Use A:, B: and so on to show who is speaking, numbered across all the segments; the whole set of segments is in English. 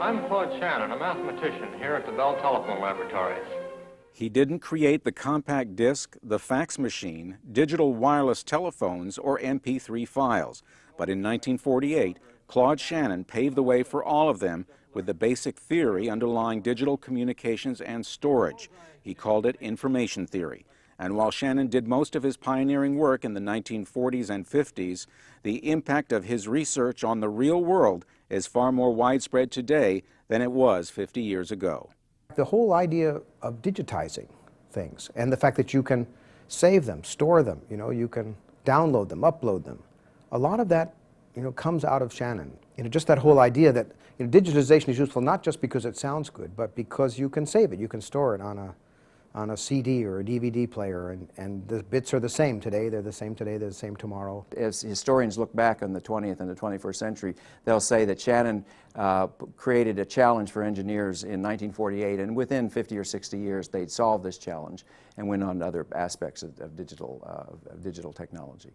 A: I'm Claude Shannon, a mathematician here at the Bell Telephone Laboratories.
B: He didn't create the compact disc, the fax machine, digital wireless telephones, or MP3 files. But in 1948, Claude Shannon paved the way for all of them with the basic theory underlying digital communications and storage. He called it information theory. And while Shannon did most of his pioneering work in the 1940s and 50s, the impact of his research on the real world is far more widespread today than it was 50 years ago.
C: The whole idea of digitizing things and the fact that you can save them, store them, you can download them, upload them, a lot of that comes out of Shannon. Just that whole idea that digitization is useful not just because it sounds good, but because you can save it, you can store it on a CD or a DVD player, and the bits are the same today, they're the same today, they're the same tomorrow.
D: As historians look back on the 20th and the 21st century, they'll say that Shannon created a challenge for engineers in 1948, and within 50 or 60 years they'd solved this challenge and went on to other aspects of digital technology.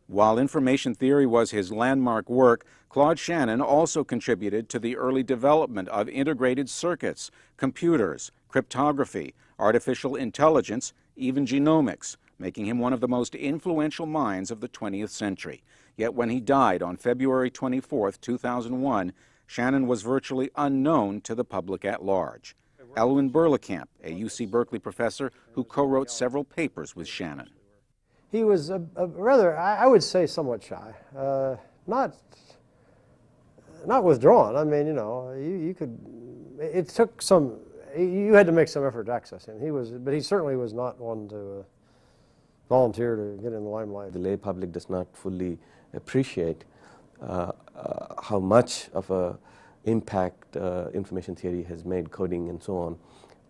B: While information theory was his landmark work, Claude Shannon also contributed to the early development of integrated circuits, computers, cryptography, artificial intelligence, even genomics, making him one of the most influential minds of the 20th century. Yet when he died on February 24, 2001, Shannon was virtually unknown to the public at large. Elwyn Berlekamp, a UC Berkeley professor who co-wrote several papers with Shannon.
E: He was a rather, I would say, somewhat shy. Not withdrawn. I mean, you could. It took some. You had to make some effort to access him. But he certainly was not one to volunteer to get in the limelight.
F: The lay public does not fully appreciate how much of an impact information theory has made, coding and so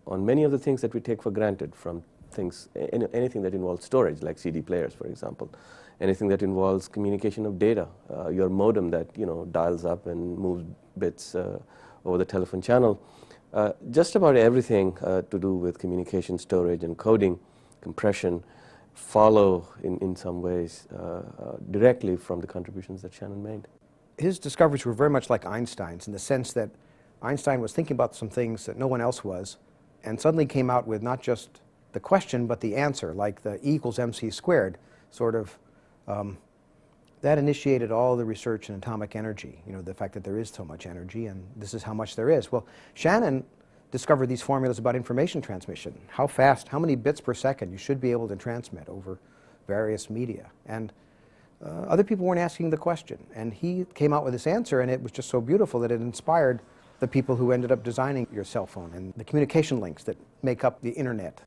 F: on many of the things that we take for granted, from things, anything that involves storage, like CD players, for example, anything that involves communication of data, your modem that dials up and moves bits over the telephone channel, just about everything to do with communication, storage, and coding, compression, follow in some ways directly from the contributions that Shannon made.
C: His discoveries were very much like Einstein's, in the sense that Einstein was thinking about some things that no one else was, and suddenly came out with not just the question, but the answer, like the E equals mc squared, sort of. That initiated all the research in atomic energy, the fact that there is so much energy, and this is how much there is. Well, Shannon discovered these formulas about information transmission, how fast, how many bits per second you should be able to transmit over various media. And other people weren't asking the question, and he came out with this answer, and it was just so beautiful that it inspired the people who ended up designing your cell phone and the communication links that make up the internet.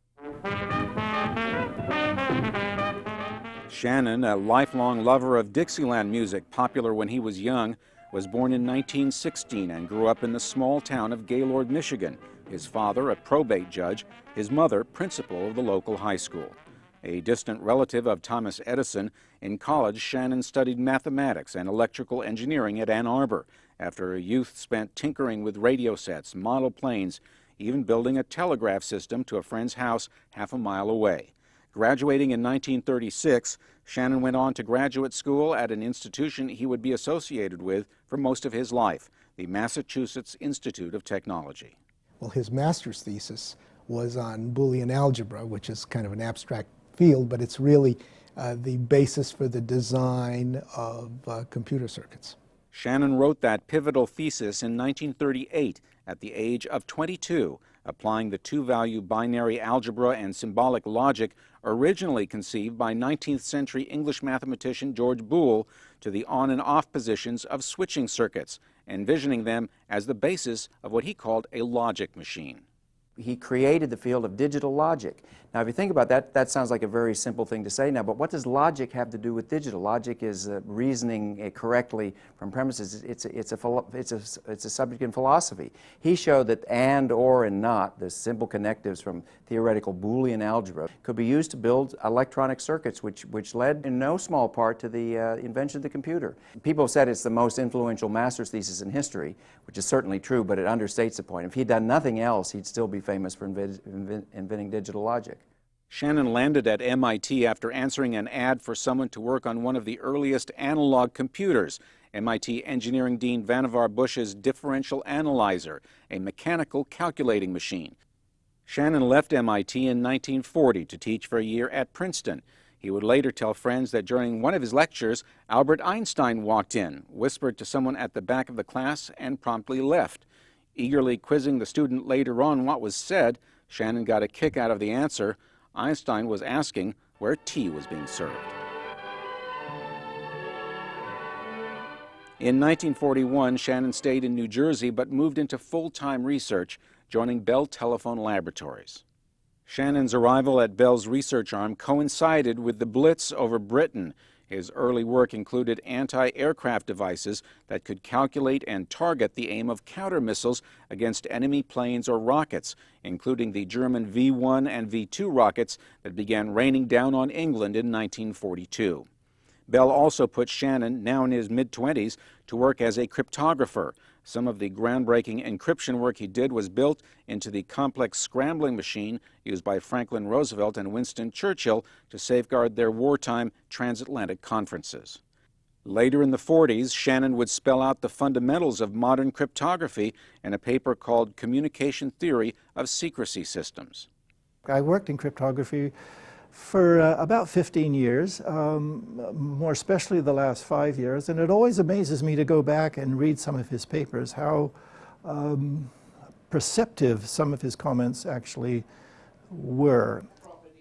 B: Shannon, a lifelong lover of Dixieland music, popular when he was young, was born in 1916 and grew up in the small town of Gaylord, Michigan. His father, a probate judge, his mother, principal of the local high school. A distant relative of Thomas Edison, in college Shannon studied mathematics and electrical engineering at Ann Arbor, after a youth spent tinkering with radio sets, model planes, even building a telegraph system to a friend's house half a mile away. Graduating in 1936, Shannon went on to graduate school at an institution he would be associated with for most of his life, the Massachusetts Institute of Technology.
G: Well, his master's thesis was on Boolean algebra, which is kind of an abstract field, but it's really the basis for the design of computer circuits.
B: Shannon wrote that pivotal thesis in 1938 at the age of 22, applying the two-value binary algebra and symbolic logic originally conceived by 19th century English mathematician George Boole to the on and off positions of switching circuits, envisioning them as the basis of what he called a logic machine.
D: He created the field of digital logic. Now, if you think about that, that sounds like a very simple thing to say now, but what does logic have to do with digital? Logic is reasoning correctly from premises. It's a subject in philosophy. He showed that and, or, and not, the simple connectives from theoretical Boolean algebra, could be used to build electronic circuits, which led in no small part to the invention of the computer. People have said it's the most influential master's thesis in history, which is certainly true, but it understates the point. If he'd done nothing else, he'd still be famous for inventing digital logic.
B: Shannon landed at MIT after answering an ad for someone to work on one of the earliest analog computers MIT engineering dean Vannevar Bush's differential analyzer, a mechanical calculating machine. Shannon left MIT in 1940 to teach for a year at Princeton. He would later tell friends that during one of his lectures, Albert Einstein walked in, whispered to someone at the back of the class, and promptly left. Eagerly quizzing the student later on what was said, Shannon got a kick out of the answer. Einstein was asking where tea was being served. In 1941, Shannon stayed in New Jersey but moved into full-time research, joining Bell Telephone Laboratories. Shannon's arrival at Bell's research arm coincided with the Blitz over Britain. His early work included anti-aircraft devices that could calculate and target the aim of counter missiles against enemy planes or rockets, including the German V-1 and V-2 rockets that began raining down on England in 1942. Bell also put Shannon, now in his mid-20s, to work as a cryptographer. Some of the groundbreaking encryption work he did was built into the complex scrambling machine used by Franklin Roosevelt and Winston Churchill to safeguard their wartime transatlantic conferences. Later in the 40s, Shannon would spell out the fundamentals of modern cryptography in a paper called Communication Theory of Secrecy Systems.
H: I worked in cryptography for about 15 years, more especially the last 5 years, and it always amazes me to go back and read some of his papers, how perceptive some of his comments actually were.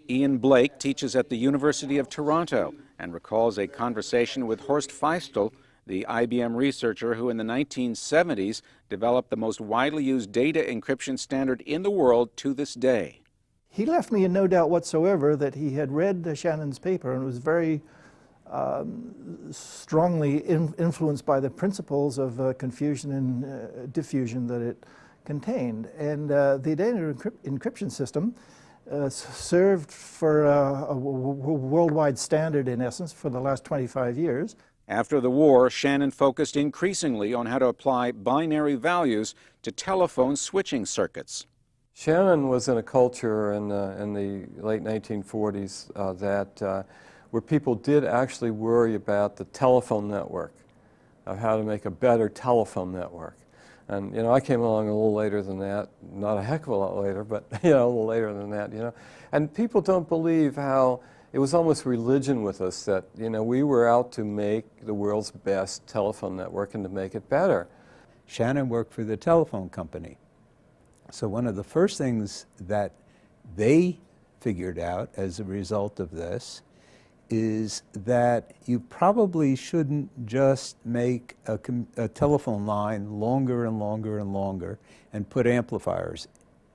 B: Ian Blake teaches at the University of Toronto and recalls a conversation with Horst Feistel, the IBM researcher who in the 1970s developed the most widely used data encryption standard in the world to this day.
H: He left me in no doubt whatsoever that he had read Shannon's paper and was very strongly influenced by the principles of confusion and diffusion that it contained. And the data encryption system served for a worldwide standard, in essence, for the last 25 years.
B: After the war, Shannon focused increasingly on how to apply binary values to telephone switching circuits.
I: Shannon was in a culture in the late 1940s where people did actually worry about the telephone network, of how to make a better telephone network. And, you know, I came along a little later than that, not a heck of a lot later, but, you know, a little later than that, you know. And people don't believe how it was almost religion with us that, you know, we were out to make the world's best telephone network and to make it better.
J: Shannon worked for the telephone company. So one of the first things that they figured out as a result of this is that you probably shouldn't just make a telephone line longer and longer and longer and put amplifiers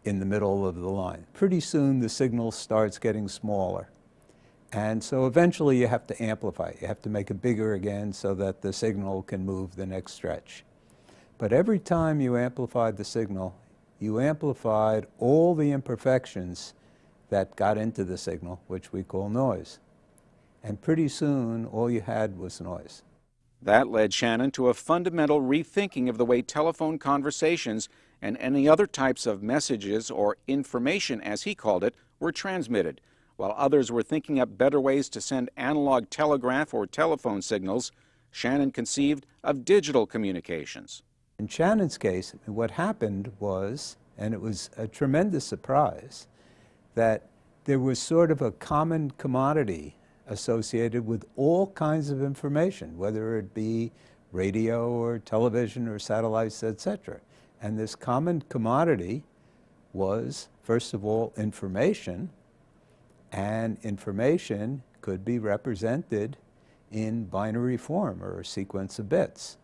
J: in the middle of the line. Pretty soon the signal starts getting smaller. And so eventually you have to amplify it. You have to make it bigger again so that the signal can move the next stretch. But every time you amplified the signal, you amplified all the imperfections that got into the signal, which we call noise. And pretty soon, all you had was noise.
B: That led Shannon to a fundamental rethinking of the way telephone conversations and any other types of messages or information, as he called it, were transmitted, while others were thinking up better ways to send analog telegraph or telephone signals. Shannon conceived of digital communications.
J: In Shannon's case, what happened was, and it was a tremendous surprise, that there was sort of a common commodity associated with all kinds of information, whether it be radio or television or satellites, etc. And this common commodity was, first of all, information, and information could be represented in binary form or a sequence of bits.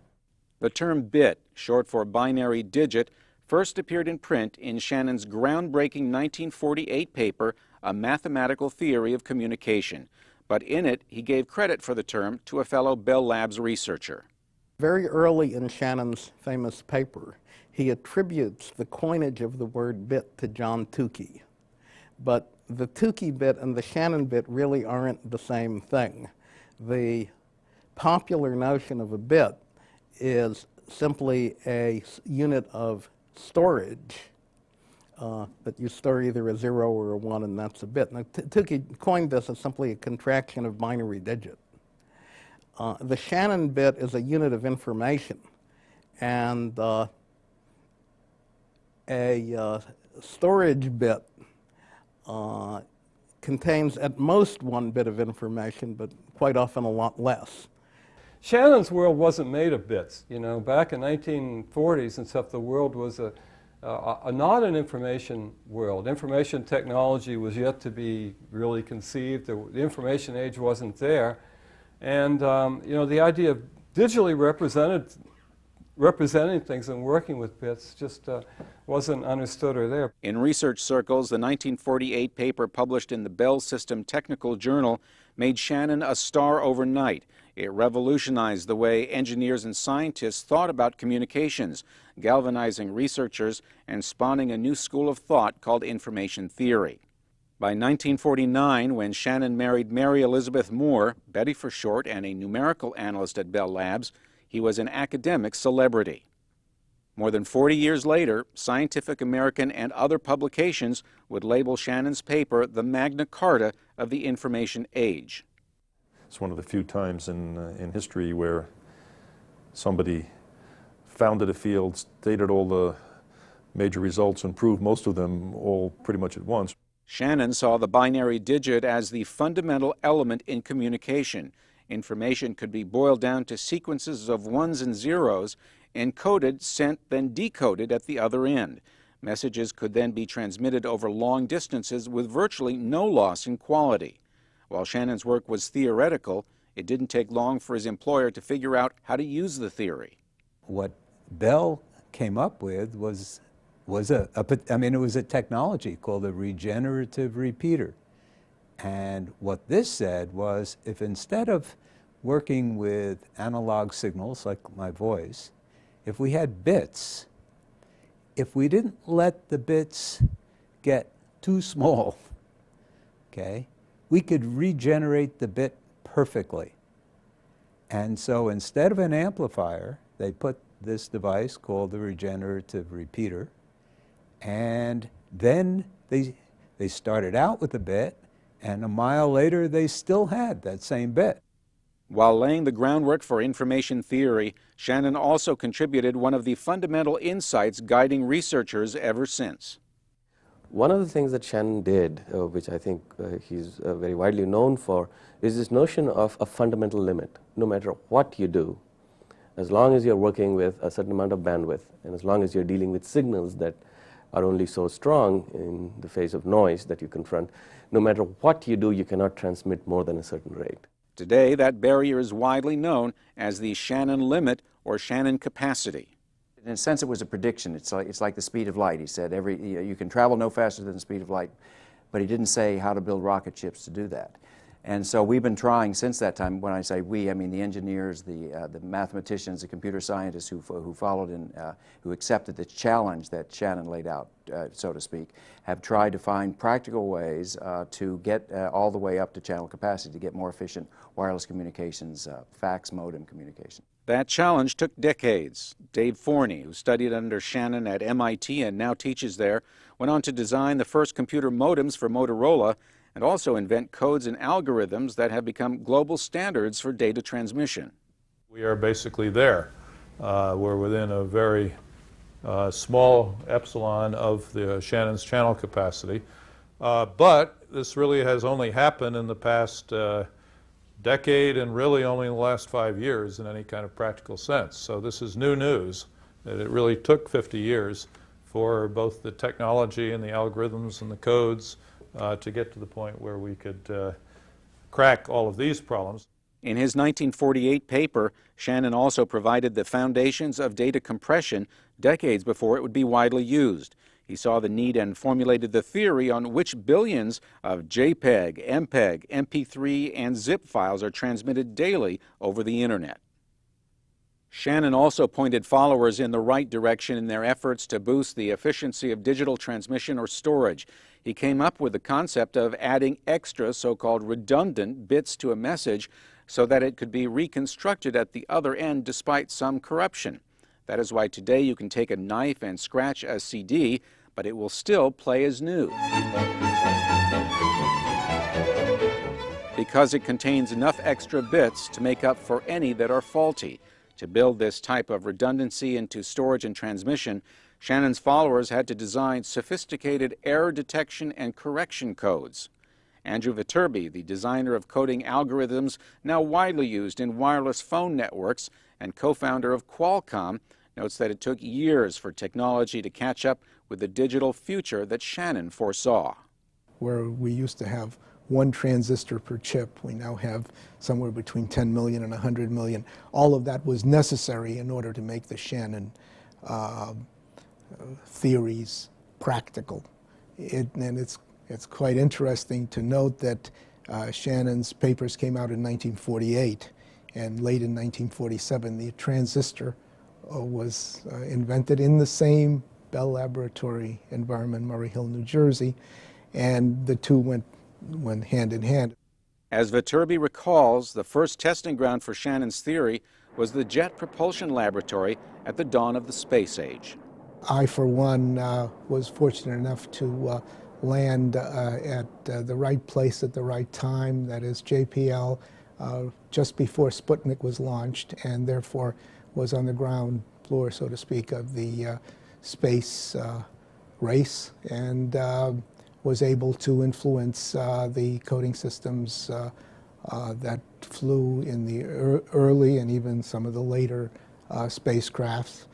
B: The term bit, short for binary digit, first appeared in print in Shannon's groundbreaking 1948 paper, A Mathematical Theory of Communication. But in it, he gave credit for the term to a fellow Bell Labs researcher.
K: Very early in Shannon's famous paper, he attributes the coinage of the word bit to John Tukey. But the Tukey bit and the Shannon bit really aren't the same thing. The popular notion of a bit is simply a unit of storage that you store either a 0 or a 1, and that's a bit. Now, Tukey coined this as simply a contraction of binary digit. The Shannon bit is a unit of information, and a storage bit contains at most one bit of information, but quite often a lot less.
I: Shannon's world wasn't made of bits. You know, back in 1940s and stuff, the world was not an information world. Information technology was yet to be really conceived. The information age wasn't there. And you know, the idea of digitally representing things and working with bits just wasn't understood or there.
B: In research circles, the 1948 paper published in the Bell System Technical Journal made Shannon a star overnight. It revolutionized the way engineers and scientists thought about communications, galvanizing researchers and spawning a new school of thought called information theory. By 1949, when Shannon married Mary Elizabeth Moore, Betty for short, and a numerical analyst at Bell Labs, he was an academic celebrity. More than 40 years later, Scientific American and other publications would label Shannon's paper the Magna Carta of the information age.
L: It's one of the few times in history where somebody founded a field, stated all the major results, and proved most of them all pretty much at once.
B: Shannon saw the binary digit as the fundamental element in communication. Information could be boiled down to sequences of ones and zeros, encoded, sent, then decoded at the other end. Messages could then be transmitted over long distances with virtually no loss in quality. While Shannon's work was theoretical, it didn't take long for his employer to figure out how to use the theory.
J: What Bell came up with was a technology called a regenerative repeater. And what this said was, if instead of working with analog signals like my voice, if we had bits, if we didn't let the bits get too small, okay, we could regenerate the bit perfectly. And so instead of an amplifier, they put this device called the regenerative repeater, and then they started out with a bit, and a mile later they still had that same bit.
B: While laying the groundwork for information theory, Shannon also contributed one of the fundamental insights guiding researchers ever since.
F: One of the things that Shannon did, which I think he's very widely known for, is this notion of a fundamental limit. No matter what you do, as long as you're working with a certain amount of bandwidth, and as long as you're dealing with signals that are only so strong in the face of noise that you confront, no matter what you do, you cannot transmit more than a certain rate.
B: Today, that barrier is widely known as the Shannon limit or Shannon capacity.
D: In a sense, it was a prediction. It's like the speed of light. He said you can travel no faster than the speed of light, but he didn't say how to build rocket ships to do that. And so we've been trying since that time. When I say we, I mean the engineers, the mathematicians, the computer scientists who followed and who accepted the challenge that Shannon laid out, so to speak, have tried to find practical ways to get all the way up to channel capacity, to get more efficient wireless communications, fax modem communication.
B: That challenge took decades. Dave Forney, who studied under Shannon at MIT and now teaches there, went on to design the first computer modems for Motorola and also invent codes and algorithms that have become global standards for data transmission.
L: We are basically there. We're within a very small epsilon of the Shannon's channel capacity. But this really has only happened in the past decade and really only in the last 5 years in any kind of practical sense. So this is new news, that it really took 50 years for both the technology and the algorithms and the codes to get to the point where we could crack all of these problems.
B: In his 1948 paper, Shannon also provided the foundations of data compression decades before it would be widely used. He saw the need and formulated the theory on which billions of JPEG, MPEG, MP3, and zip files are transmitted daily over the Internet. Shannon also pointed followers in the right direction in their efforts to boost the efficiency of digital transmission or storage. He came up with the concept of adding extra so-called redundant bits to a message so that it could be reconstructed at the other end despite some corruption. That is why today you can take a knife and scratch a CD, but it will still play as new. because it contains enough extra bits to make up for any that are faulty. To build this type of redundancy into storage and transmission, Shannon's followers had to design sophisticated error detection and correction codes. Andrew Viterbi, the designer of coding algorithms now widely used in wireless phone networks and co-founder of Qualcomm, notes that it took years for technology to catch up with the digital future that Shannon foresaw.
G: Where we used to have one transistor per chip, we now have somewhere between 10 million and 100 million. All of that was necessary in order to make the Shannon theories practical. And it's quite interesting to note that Shannon's papers came out in 1948, and late in 1947 the transistor was invented in the same Bell Laboratory environment, Murray Hill, New Jersey, and the two went hand in hand.
B: As Viterbi recalls, the first testing ground for Shannon's theory was the Jet Propulsion Laboratory at the dawn of the space age.
G: I, for one, was fortunate enough to land at the right place at the right time, that is JPL, just before Sputnik was launched, and therefore was on the ground floor, so to speak, of the space race, and was able to influence the coding systems that flew in the early and even some of the later spacecrafts,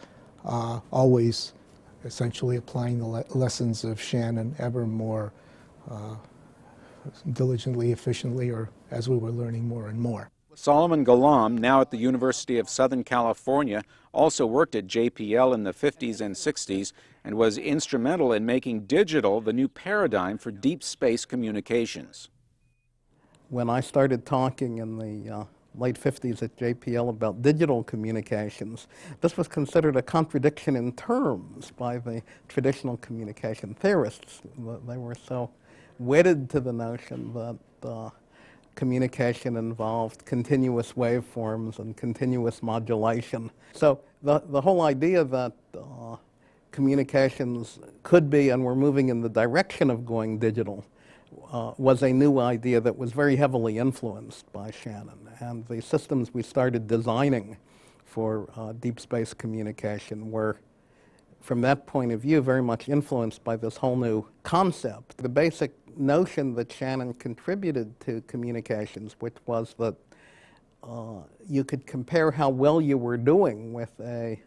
G: always essentially applying the lessons of Shannon ever more diligently, efficiently, or as we were learning more and more.
B: Solomon Galam, now at the University of Southern California, also worked at JPL in the 50s and 60s and was instrumental in making digital the new paradigm for deep space communications.
K: When I started talking in the late 50s at JPL about digital communications, this was considered a contradiction in terms by the traditional communication theorists. They were so wedded to the notion that communication involved continuous waveforms and continuous modulation. So the whole idea that communications could be, and we're moving in the direction of going digital, was a new idea that was very heavily influenced by Shannon. And the systems we started designing for deep space communication were, from that point of view, very much influenced by this whole new concept. The basic notion that Shannon contributed to communications, which was that you could compare how well you were doing with an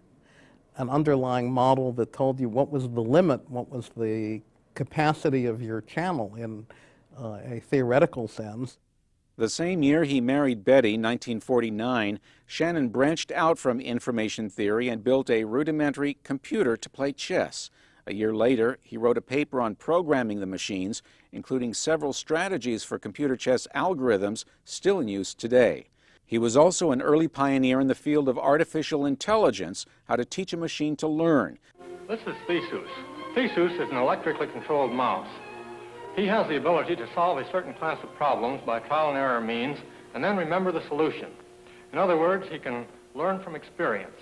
K: underlying model that told you what was the limit, what was the capacity of your channel in a theoretical sense.
B: The same year he married Betty, 1949, Shannon branched out from information theory and built a rudimentary computer to play chess. A year later, he wrote a paper on programming the machines, including several strategies for computer chess algorithms still in use today. He was also an early pioneer in the field of artificial intelligence, how to teach a machine to learn.
A: This is Theseus. Theseus is an electrically controlled mouse. He has the ability to solve a certain class of problems by trial and error means and then remember the solution. In other words, he can learn from experience.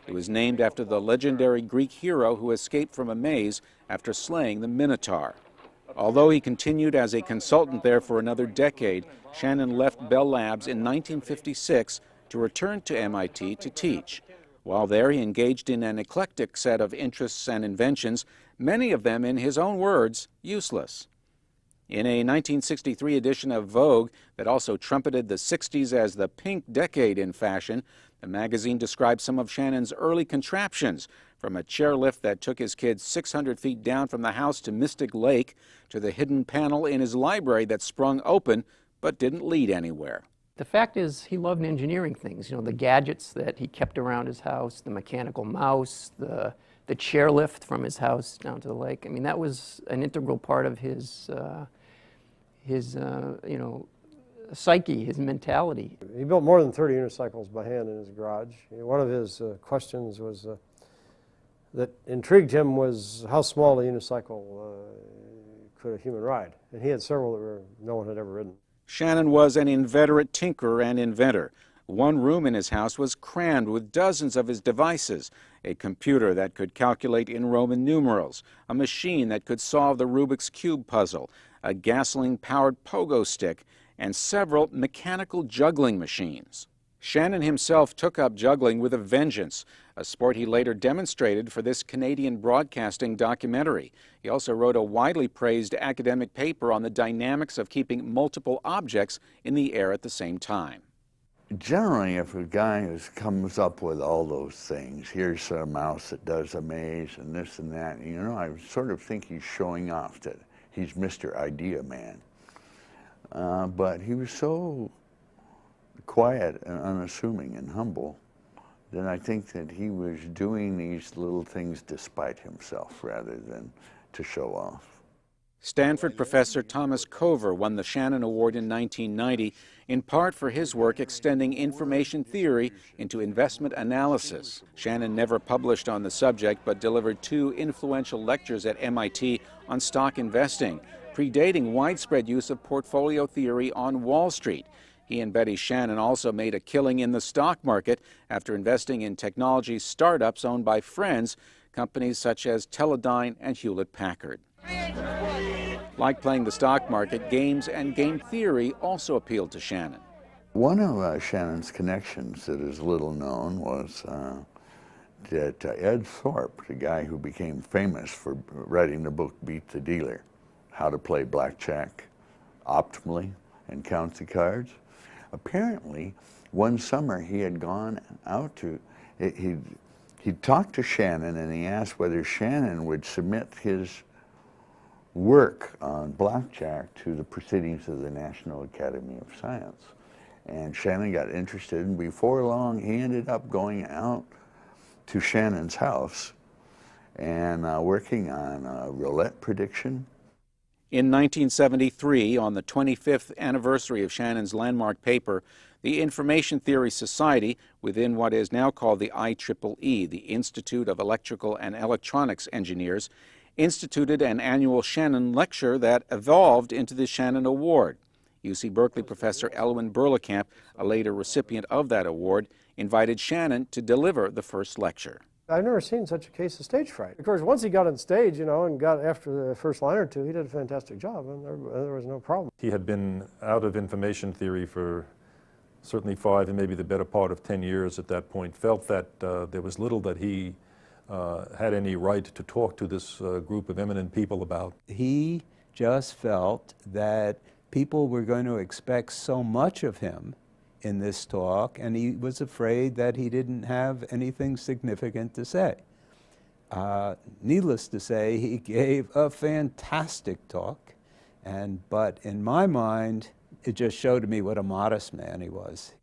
B: It was named after the legendary Greek hero who escaped from a maze after slaying the Minotaur. Although he continued as a consultant there for another decade, Shannon left Bell Labs in 1956 to return to MIT to teach. While there, he engaged in an eclectic set of interests and inventions, many of them, in his own words, useless. In a 1963 edition of Vogue that also trumpeted the 60s as the pink decade in fashion, the magazine described some of Shannon's early contraptions, from a chairlift that took his kids 600 feet down from the house to Mystic Lake, to the hidden panel in his library that sprung open but didn't lead anywhere.
M: The fact is, he loved engineering things, the gadgets that he kept around his house, the mechanical mouse, the chairlift from his house down to the lake. I mean, that was an integral part of his psyche, his mentality.
E: He built more than 30 unicycles by hand in his garage. One of his questions was that intrigued him was how small a unicycle could a human ride. And he had several that no one had ever ridden.
B: Shannon was an inveterate tinkerer and inventor. One room in his house was crammed with dozens of his devices: a computer that could calculate in Roman numerals, a machine that could solve the Rubik's Cube puzzle, a gasoline-powered pogo stick, and several mechanical juggling machines. Shannon himself took up juggling with a vengeance, a sport he later demonstrated for this Canadian broadcasting documentary. He also wrote a widely praised academic paper on the dynamics of keeping multiple objects in the air at the same time.
N: Generally, if a guy comes up with all those things, here's a mouse that does a maze and this and that, you know, I sort of think he's showing off that he's Mr. Idea Man. But he was so quiet and unassuming and humble that I think that he was doing these little things despite himself rather than to show off.
B: Stanford professor Thomas Cover won the Shannon Award in 1990, in part for his work extending information theory into investment analysis. Shannon never published on the subject, but delivered 2 influential lectures at MIT on stock investing, predating widespread use of portfolio theory on Wall Street. He and Betty Shannon also made a killing in the stock market after investing in technology startups owned by friends, companies such as Teledyne and Hewlett-Packard. Like playing the stock market, games and game theory also appealed to Shannon.
N: One of Shannon's connections that is little known was that Ed Thorpe, the guy who became famous for writing the book Beat the Dealer, how to play blackjack optimally and count the cards. Apparently, one summer he had gone out to, he talked to Shannon and he asked whether Shannon would submit his work on blackjack to the proceedings of the National Academy of Science. And Shannon got interested, and before long he ended up going out to Shannon's house and working on roulette prediction.
B: In 1973, on the 25th anniversary of Shannon's landmark paper, the Information Theory Society, within what is now called the IEEE, the Institute of Electrical and Electronics Engineers, instituted an annual Shannon lecture that evolved into the Shannon Award. UC Berkeley professor Elwyn Berlekamp, a later recipient of that award, invited Shannon to deliver the first lecture.
E: I've never seen such a case of stage fright. Of course, once he got on stage, you know, and got after the first line or two, he did a fantastic job, and there was no problem.
L: He had been out of information theory for certainly 5 and maybe the better part of 10 years at that point, felt that there was little that he had any right to talk to this group of eminent people about.
J: He just felt that people were going to expect so much of him in this talk, and he was afraid that he didn't have anything significant to say. Needless to say, he gave a fantastic talk, but in my mind, it just showed me what a modest man he was.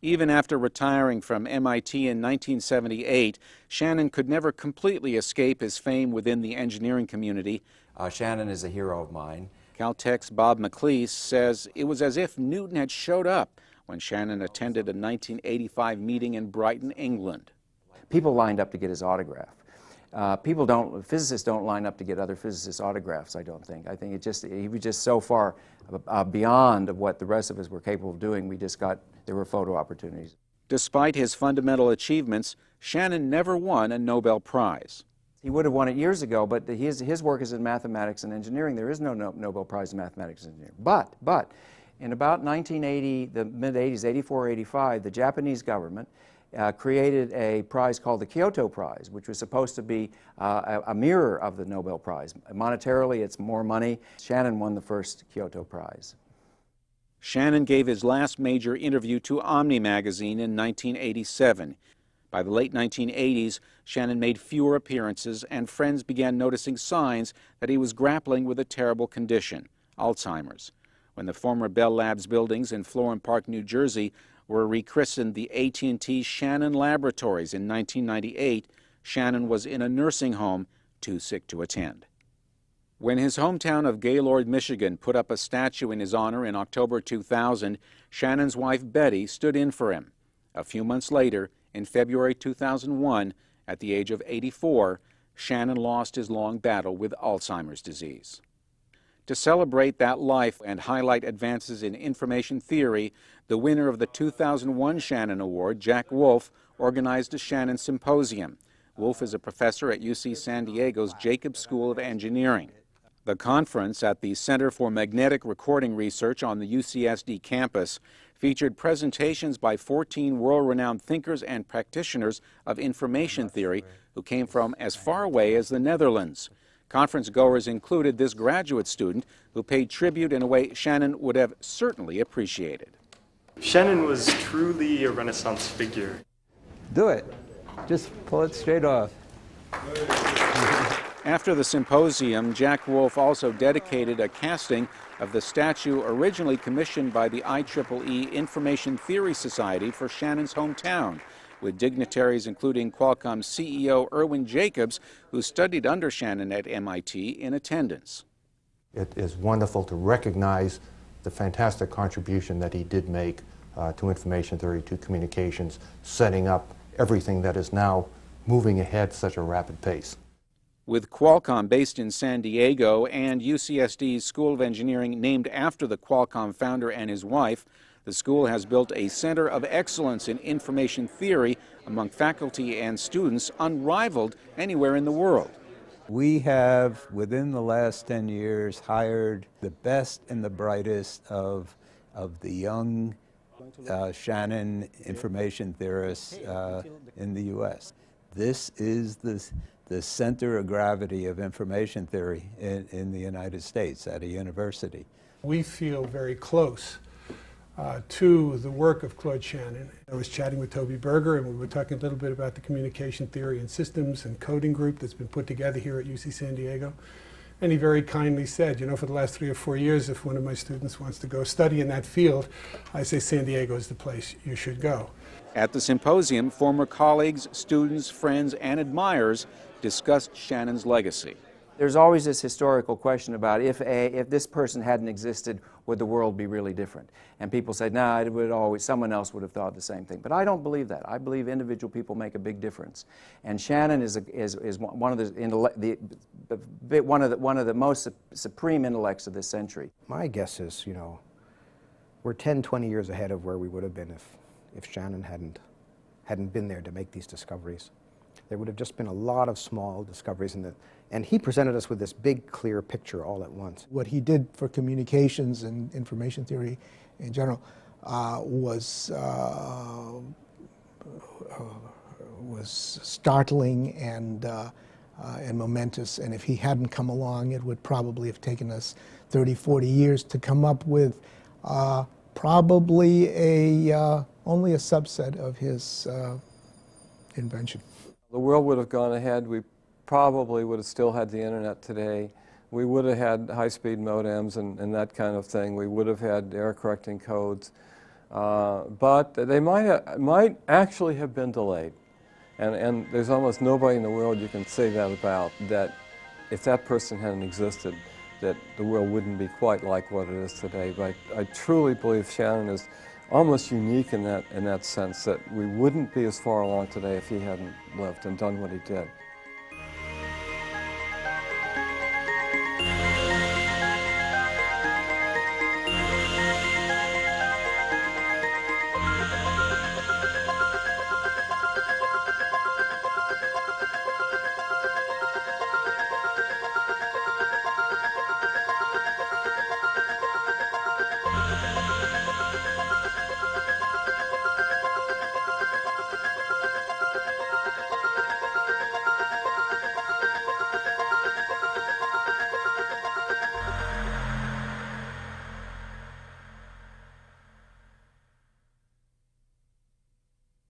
B: Even after retiring from MIT in 1978, Shannon could never completely escape his fame within the engineering community.
D: Shannon is a hero of mine.
B: Caltech's Bob McLeese says it was as if Newton had showed up when Shannon attended a 1985 meeting in Brighton, England.
D: People lined up to get his autograph. Physicists don't line up to get other physicists' autographs, I don't think. I think he was just so far beyond of what the rest of us were capable of doing, there were photo opportunities.
B: Despite his fundamental achievements, Shannon never won a Nobel Prize.
D: He would have won it years ago, but his work is in mathematics and engineering. There is no Nobel Prize in mathematics and engineering. But in about 1980, the mid-80s, 84, 85, the Japanese government created a prize called the Kyoto Prize, which was supposed to be a mirror of the Nobel Prize. Monetarily, it's more money. Shannon won the first Kyoto Prize.
B: Shannon gave his last major interview to Omni magazine in 1987. By the late 1980s, Shannon made fewer appearances, and friends began noticing signs that he was grappling with a terrible condition, Alzheimer's. When the former Bell Labs buildings in Florham Park, New Jersey, were rechristened the AT&T Shannon Laboratories in 1998, Shannon was in a nursing home, too sick to attend. When his hometown of Gaylord, Michigan, put up a statue in his honor in October 2000, Shannon's wife Betty stood in for him. A few months later, in February 2001, at the age of 84, Shannon lost his long battle with Alzheimer's disease. To celebrate that life and highlight advances in information theory, the winner of the 2001 Shannon Award, Jack Wolf, organized a Shannon Symposium. Wolf is a professor at UC San Diego's Jacobs School of Engineering. The conference at the Center for Magnetic Recording Research on the UCSD campus featured presentations by 14 world-renowned thinkers and practitioners of information theory who came from as far away as the Netherlands. Conference goers included this graduate student who paid tribute in a way Shannon would have certainly appreciated.
O: Shannon was truly a Renaissance figure.
J: Do it. Just pull it straight off.
B: After the symposium, Jack Wolf also dedicated a casting of the statue originally commissioned by the IEEE Information Theory Society for Shannon's hometown, with dignitaries including Qualcomm CEO Irwin Jacobs, who studied under Shannon at MIT, in attendance.
P: It is wonderful to recognize the fantastic contribution that he did make to information theory, to communications, setting up everything that is now moving ahead at such a rapid pace.
B: With Qualcomm based in San Diego and UCSD's School of Engineering named after the Qualcomm founder and his wife, the school has built a center of excellence in information theory among faculty and students unrivaled anywhere in the world.
J: We have, within the last 10 years, hired the best and the brightest of the young Shannon information theorists in the U.S. This is the center of gravity of information theory in the United States at a university.
Q: We feel very close to the work of Claude Shannon. I was chatting with Toby Berger, and we were talking a little bit about the communication theory and systems and coding group that's been put together here at UC San Diego. And he very kindly said, you know, for the last 3 or 4 years, if one of my students wants to go study in that field, I say San Diego is the place you should go.
B: At the symposium, former colleagues, students, friends, and admirers discussed Shannon's legacy.
D: There's always this historical question about if this person hadn't existed, would the world be really different? And people say, nah, it would always, someone else would have thought the same thing. But I don't believe that. I believe individual people make a big difference. And Shannon is one of the most supreme intellects of this century.
C: My guess is, you know, we're 10, 20 years ahead of where we would have been if Shannon hadn't been there to make these discoveries. There would have just been a lot of small discoveries, and he presented us with this big, clear picture all at once.
G: What he did for communications and information theory in general was startling and momentous, and if he hadn't come along, it would probably have taken us 30, 40 years to come up with probably only a subset of his invention.
I: The world would have gone ahead. We probably would have still had the internet today. We would have had high-speed modems and that kind of thing. We would have had error-correcting codes. But they might actually have been delayed. And there's almost nobody in the world you can say that about, that if that person hadn't existed, that the world wouldn't be quite like what it is today. But I truly believe Shannon is almost unique in that sense, that we wouldn't be as far along today if he hadn't lived and done what he did.